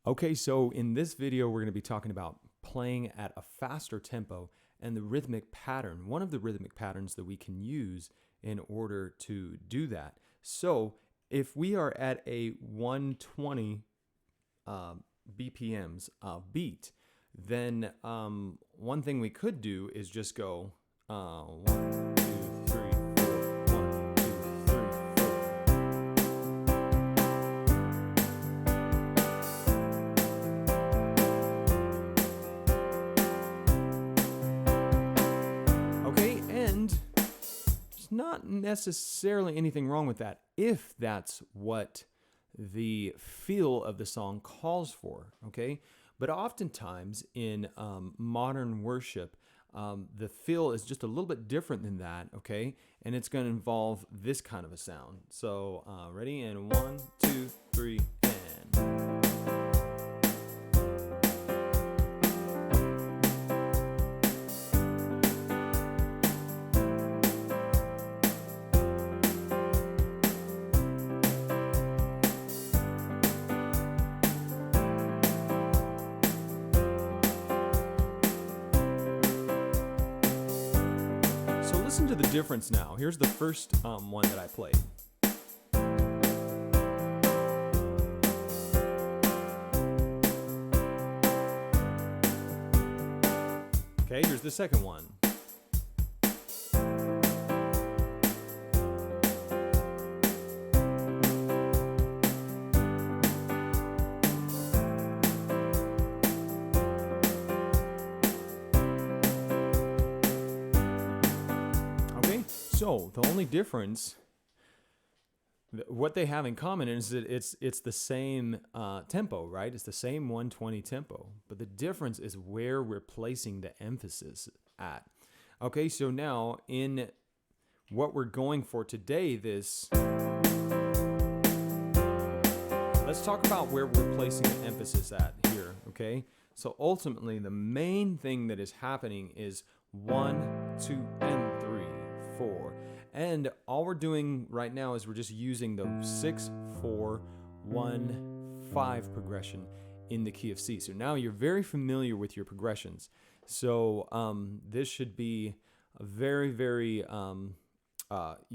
Okay, so in this video, we're going to be talking about playing at a faster tempo and the rhythmic pattern, one of the rhythmic patterns that we can use in order to do that. So if we are at a 120 BPMs beat, then one thing we could do is just go 1, 2, 3, 4, 1, 2, 3, 4. Okay, and there's not necessarily anything wrong with that if that's what the feel of the song calls for, okay? But oftentimes in modern worship, the feel is just a little bit different than that, okay? And it's going to involve this kind of a sound. So ready? And 1, 2, 3, and... Listen to the difference now. Here's the first one that I played. Okay, here's the second one. So the only difference, what they have in common is that it's the same tempo, right? It's the same 120 tempo, but the difference is where we're placing the emphasis at. Okay, so now in what we're going for today, let's talk about where we're placing the emphasis at here, okay? So ultimately, the main thing that is happening is 1, 2, and 3, 4. And all we're doing right now is we're just using the 6, 4, 1, 5 progression in the key of C. So now you're very familiar with your progressions. So this should be a very, very, you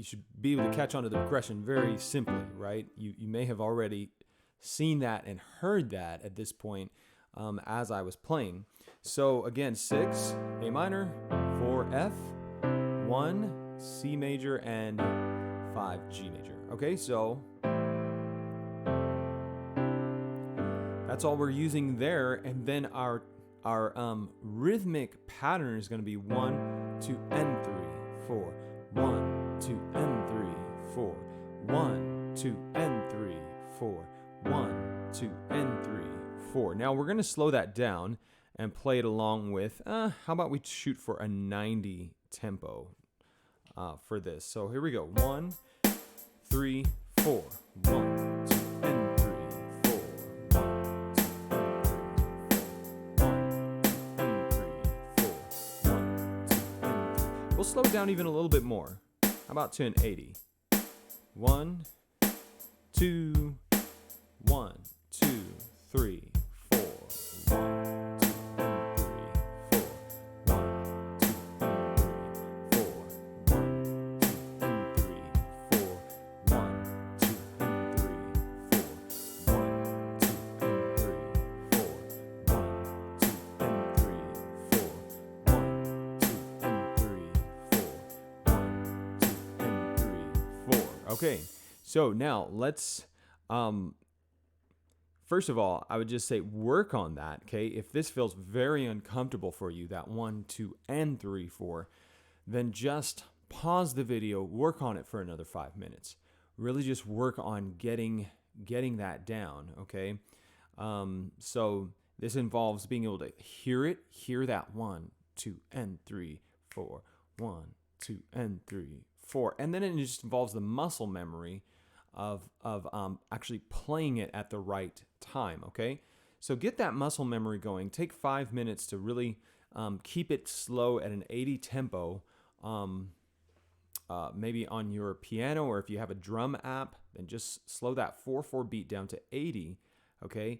should be able to catch on to the progression very simply, right? You may have already seen that and heard that at this point as I was playing. So again, 6, A minor, 4, F, 1, C major, and 5, G major. Okay, so that's all we're using there. And then our rhythmic pattern is going to be 1, 2, and 3, 4. 1, 2, and 3, 4. 1, 2, and 3, 4. 1, 2, and 3, 4. Now we're going to slow that down and play it along with, how about we shoot for a 90 tempo for this. So here we go. 1, 3, 4. 1, 2, and 3, 4. 1, 2, and 3, 4. 1, 2, and 3, 4. 1, 2, and 3. We'll slow it down even a little bit more. How about to an 80? 1, 2, 1, 2, 3, 4. 1, 2, and 3, 4. 1, 2, and 3, 4. 1, 2, and 3, 4. 1, 2, and 3, 4. 1, 2, and 3, 4. 1, 2, and 3, 4. 1, 2, and 3, 4. 1, 2, and 3, 4. Okay, so now let's first of all, I would just say work on that, okay? If this feels very uncomfortable for you, that 1, 2, and 3, 4, then just pause the video, work on it for another 5 minutes. Really just work on getting that down, okay? So this involves being able to hear that 1, 2, and 3, 4. 1, 2, and 3, 4. And then it just involves the muscle memory of actually playing it at the right time, okay? So get that muscle memory going. Take 5 minutes to really keep it slow at an 80 tempo, maybe on your piano, or if you have a drum app, then just slow that 4/4 beat down to 80, okay?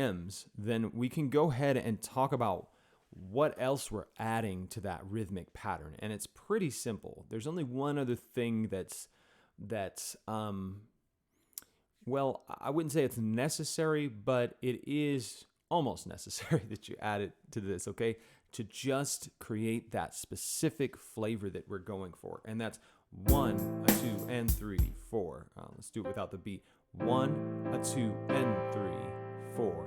BPMs, then we can go ahead and talk about what else we're adding to that rhythmic pattern. And it's pretty simple. There's only one other thing that's well, I wouldn't say it's necessary, but it is almost necessary that you add it to this, okay? To just create that specific flavor that we're going for. And that's 1, a 2, and 3, 4. Let's do it without the beat. 1, a 2, and 3, 4.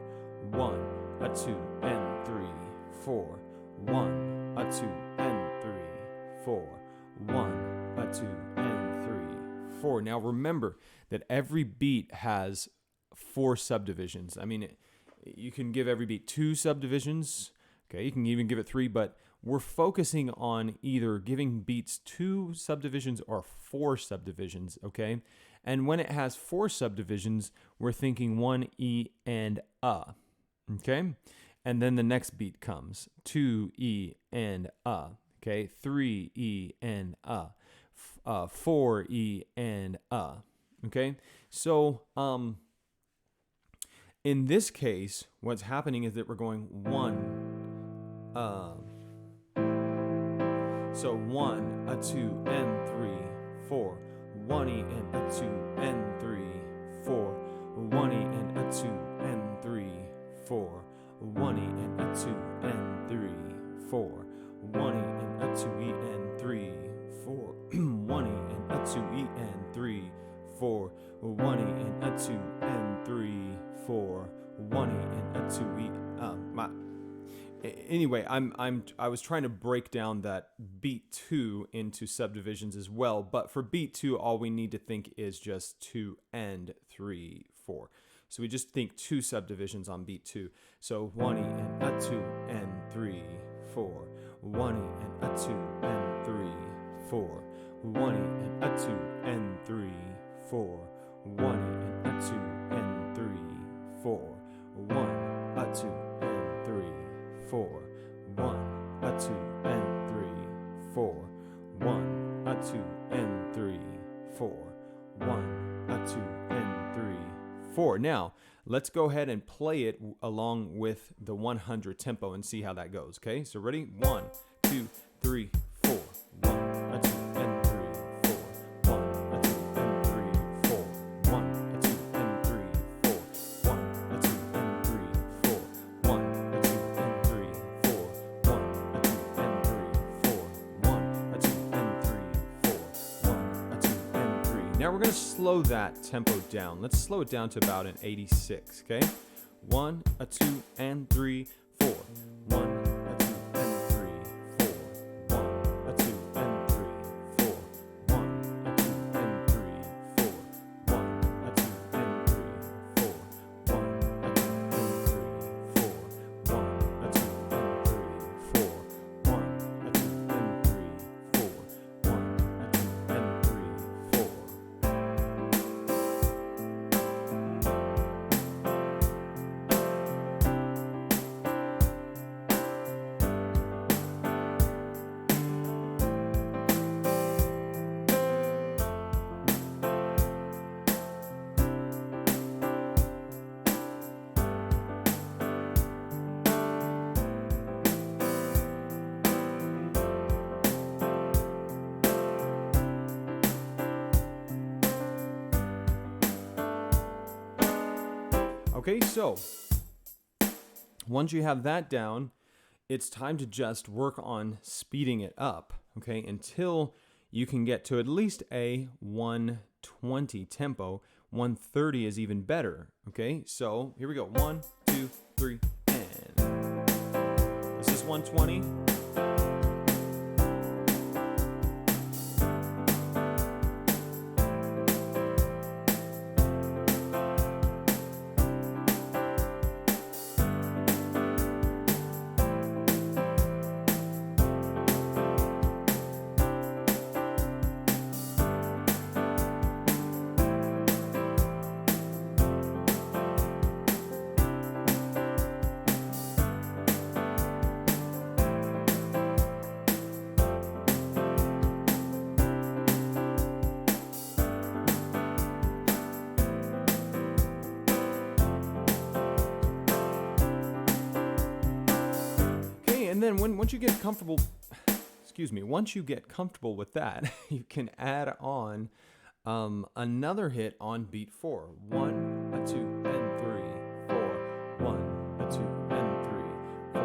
1, a 2, and 3, 4. 1, a 2, and 3, 4. 1, a 2, and 3, 4. Now remember that every beat has 4 subdivisions. I mean, you can give every beat 2 subdivisions. Okay, you can even give it 3, but we're focusing on either giving beats 2 subdivisions or 4 subdivisions, okay? And when it has 4 subdivisions, we're thinking 1 E and A, okay? And then the next beat comes 2 E and A, okay? 3 E and A, 4 E and A, okay? So, in this case, what's happening is that we're going 1, so 1, a 2, and 3, 4. 1 E and a 2, and 3, 4. 1 E and a 2, and 3, 4. 1 E and a 2, and 3, 4. 1 E and a 2 E and 3, 4. 1 E and a 2 E and 3, 4. 1 E and a 2 and 3, 4. 1 E and a 2 E. Anyway, I was trying to break down that beat 2 into subdivisions as well, but for beat 2, all we need to think is just 2 and 3, 4. So we just think 2 subdivisions on beat 2. So 1 E and a 2 and 3, 4. 1 E and a 2 and 3, 4. 1 E and a 2 and 3, 4. 1 E and a 2 and 3, 4. 1, a 2 and 3, 4. 1, a 2 and 3, 4. 1, a 2 and 3, 4. 1, a 2 and 3, 4. Now, let's go ahead and play it along with the 100 tempo and see how that goes, okay? So ready? 1, 2, 3, 4. 1, a 2 and 3, 4. 1, a 2 and 3, 4. 1, a 2 and 3, 4. 1, a 2 and 3, 4. 1, a 2 and 3, 4. 1, a 2 and 3, 4. 1, a 2 and 3, 4. 1, a 2 and 3. Now we're going to slow that tempo down. Let's slow it down to about an 86, okay? 1, a 2 and 3, 4. 1, a 2 and 3, 4. 1, a 2 and 3, 4. 1, a 2 and 3, 4. 1, a 2 and 3, 4. 1, a 2 and 3, 4. 1, a 2 and 3, 4. 1, a 2 and 3, 4. 1, a 2 and 3, 4. Okay, so once you have that down, it's time to just work on speeding it up, okay, until you can get to at least a 120 tempo. 130 is even better, okay? So here we go. 1, 2, 120. And then once you get comfortable, once you get comfortable with that, you can add on another hit on beat 4. 1, a 2, and 3, 4. 1, a 2, and 3, 4.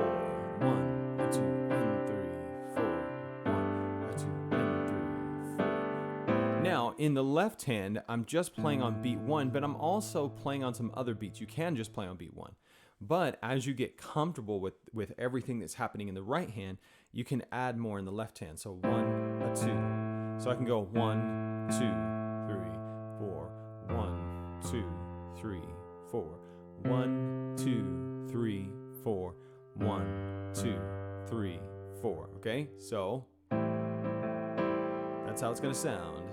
1, a 2, and 3, 4. 1, a 2, and 3, 4. Now, in the left hand, I'm just playing on beat 1, but I'm also playing on some other beats. You can just play on beat 1. But as you get comfortable with everything that's happening in the right hand, you can add more in the left hand. So 1, a 2. So I can go 1, 2, 3, 4. 1, 2, 3, 4. 1, 2, 3, 4. 1, 2, 3, 4. Okay? So that's how it's going to sound.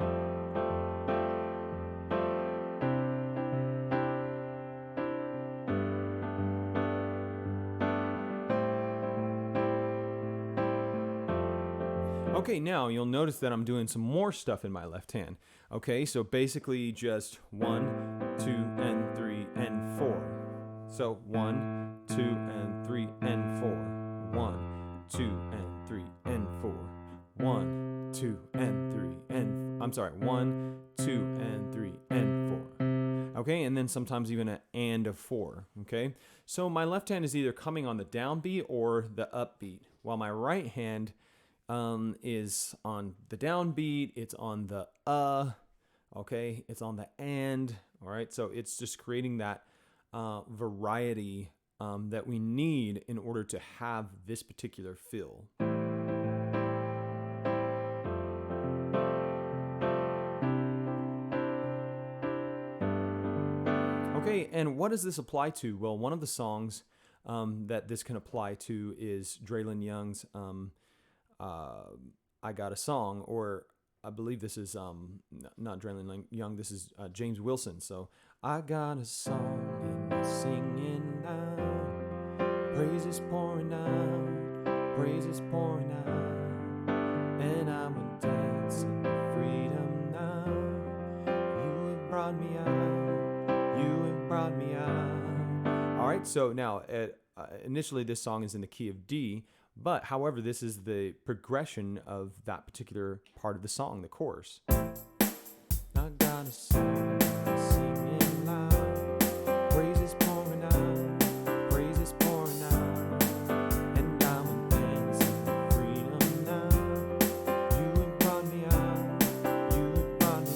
Okay, now you'll notice that I'm doing some more stuff in my left hand. Okay, so basically just 1, 2, and 3, and 4. So 1, 2, and 3, and 4. 1, 2, and 3, and 4. 1, 2, and 3, and 1, 2, and 3, and 4. Okay, and then sometimes even an and of 4. Okay, so my left hand is either coming on the downbeat or the upbeat, while my right hand is on the downbeat, it's on the okay, it's on the and, all right, so it's just creating that variety that we need in order to have this particular fill. Okay, and what does this apply to? Well, one of the songs that this can apply to is Draylen Young's I Got a Song, or I believe this is not Draylen Young, this is James Wilson. So I got a song and I'm singing loud, praises pouring out, praises pouring out, and I'm dancing freedom now. You have brought me out, you have brought me out. All right, so now initially this song is in the key of D. But, however, this is the progression of that particular part of the song, the chorus. I got a song, singing loud, praises pouring out, praises pouring out, and I'm dancing freedom now. You have brought me out, you have brought me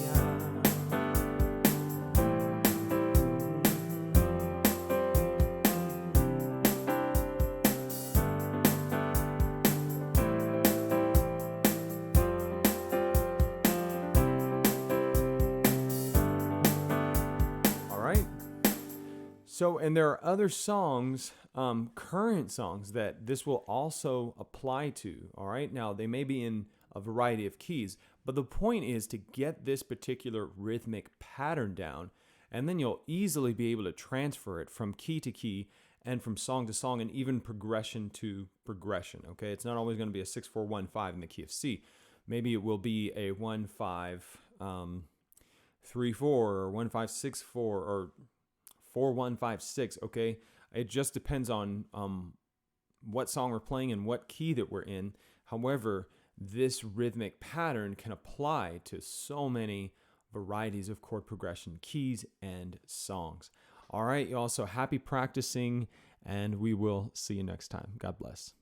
So, and there are other songs, current songs, that this will also apply to, all right? Now, they may be in a variety of keys, but the point is to get this particular rhythmic pattern down, and then you'll easily be able to transfer it from key to key and from song to song and even progression to progression, okay? It's not always going to be a 6-4-1-5 in the key of C. Maybe it will be a 1-5-3-4 or 1-5-6-4 or 4-1-5-6, okay? It just depends on what song we're playing and what key that we're in. However, this rhythmic pattern can apply to so many varieties of chord progression, keys, and songs. All right, y'all, so happy practicing, and we will see you next time. God bless.